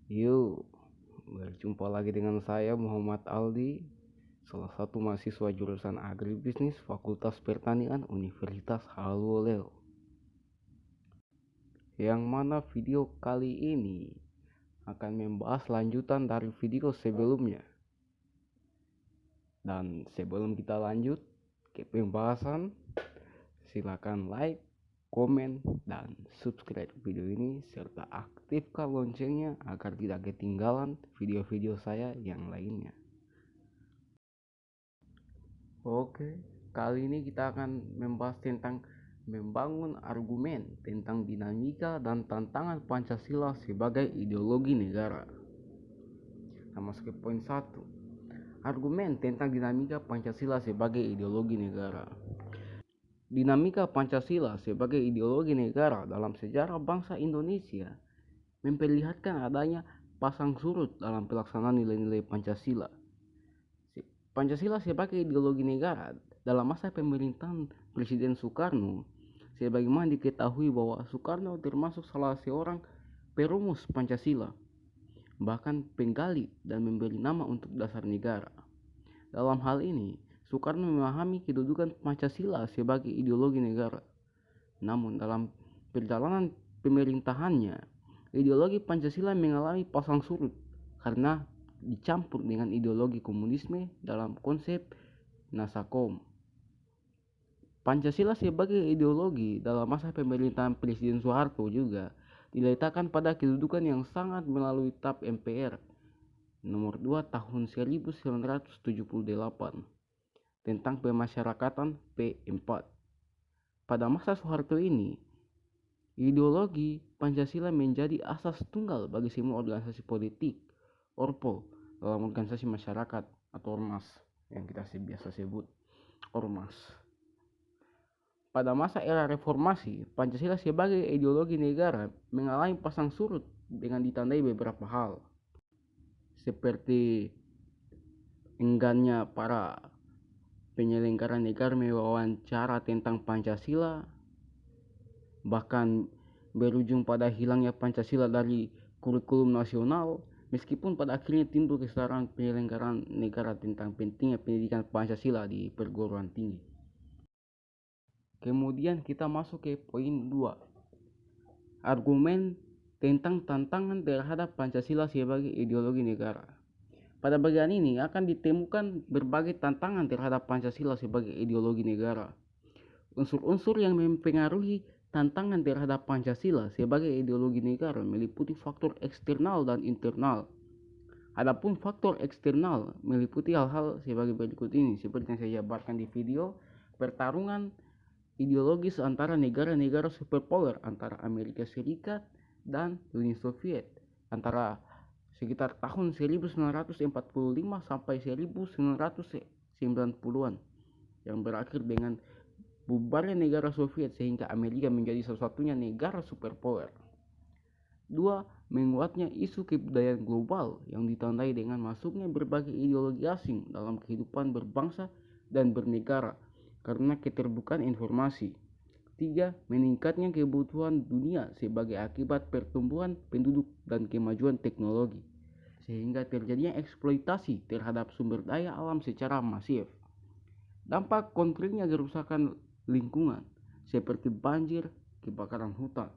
Yuk, berjumpa lagi dengan saya Muhammad Aldi, salah satu mahasiswa jurusan Agribisnis Fakultas Pertanian Universitas Haluleo. Yang mana video kali ini akan membahas lanjutan dari video sebelumnya. Dan sebelum kita lanjut ke pembahasan, silakan like, komen, dan subscribe video ini serta aktifkan loncengnya agar tidak ketinggalan video-video saya yang lainnya. Oke, kali ini kita akan membahas tentang membangun argumen tentang dinamika dan tantangan Pancasila sebagai ideologi negara. Kita masuk ke poin 1. Argumen tentang dinamika Pancasila sebagai ideologi negara. Dinamika Pancasila sebagai ideologi negara dalam sejarah bangsa Indonesia memperlihatkan adanya pasang surut dalam pelaksanaan nilai-nilai Pancasila. Pancasila sebagai ideologi negara dalam masa pemerintahan Presiden Soekarno, sebagaimana diketahui bahwa Soekarno termasuk salah seorang perumus Pancasila, bahkan penggali dan memberi nama untuk dasar negara. Dalam hal ini, Soekarno memahami kedudukan Pancasila sebagai ideologi negara. Namun dalam perjalanan pemerintahannya, ideologi Pancasila mengalami pasang surut karena dicampur dengan ideologi komunisme dalam konsep Nasakom. Pancasila sebagai ideologi dalam masa pemerintahan Presiden Soeharto juga diletakkan pada kedudukan yang sangat melalui TAP MPR nomor 2 tahun 1978 tentang pemasyarakatan P4. Pada masa Soeharto ini, ideologi Pancasila menjadi asas tunggal bagi semua organisasi politik, Orpo, dalam organisasi masyarakat atau Ormas yang kita biasa sebut Ormas. Pada masa era reformasi, Pancasila sebagai ideologi negara mengalami pasang surut dengan ditandai beberapa hal, seperti enggannya para penyelenggara negara mewawancara tentang Pancasila, bahkan berujung pada hilangnya Pancasila dari kurikulum nasional, meskipun pada akhirnya timbul kesadaran penyelenggaraan negara tentang pentingnya pendidikan Pancasila di perguruan tinggi. Kemudian kita masuk ke poin 2. Argumen tentang tantangan terhadap Pancasila sebagai ideologi negara. Pada bagian ini akan ditemukan berbagai tantangan terhadap Pancasila sebagai ideologi negara. Unsur-unsur yang mempengaruhi tantangan terhadap Pancasila sebagai ideologi negara meliputi faktor eksternal dan internal. Adapun faktor eksternal meliputi hal-hal sebagai berikut ini, seperti yang saya jabarkan di video: pertarungan ideologis antara negara-negara superpower antara Amerika Serikat dan Uni Soviet antara sekitar tahun 1945 sampai 1990-an yang berakhir dengan bubarnya negara Soviet sehingga Amerika menjadi satu-satunya negara superpower. 2. Menguatnya isu kebudayaan global yang ditandai dengan masuknya berbagai ideologi asing dalam kehidupan berbangsa dan bernegara karena keterbukaan informasi. 3. Meningkatnya kebutuhan dunia sebagai akibat pertumbuhan penduduk dan kemajuan teknologi, sehingga terjadinya eksploitasi terhadap sumber daya alam secara masif. Dampak konkretnya kerusakan lingkungan seperti banjir, kebakaran hutan.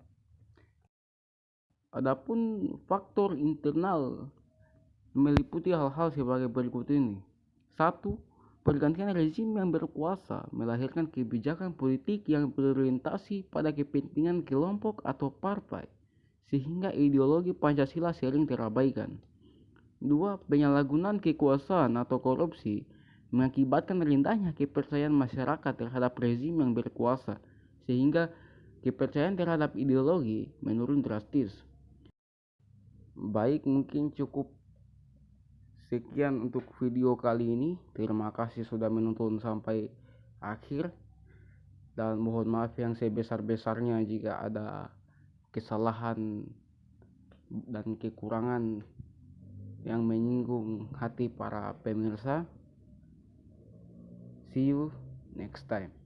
Adapun faktor internal meliputi hal-hal sebagai berikut ini. 1. Pergantian rezim yang berkuasa melahirkan kebijakan politik yang berorientasi pada kepentingan kelompok atau partai, sehingga ideologi Pancasila sering terabaikan. 2. Penyalahgunaan kekuasaan atau korupsi mengakibatkan rendahnya kepercayaan masyarakat terhadap rezim yang berkuasa, sehingga kepercayaan terhadap ideologi menurun drastis. Baik, mungkin cukup sekian untuk video kali ini. Terima kasih sudah menonton sampai akhir, dan mohon maaf yang sebesar-besarnya jika ada kesalahan dan kekurangan yang menyinggung hati para pemirsa. See you next time.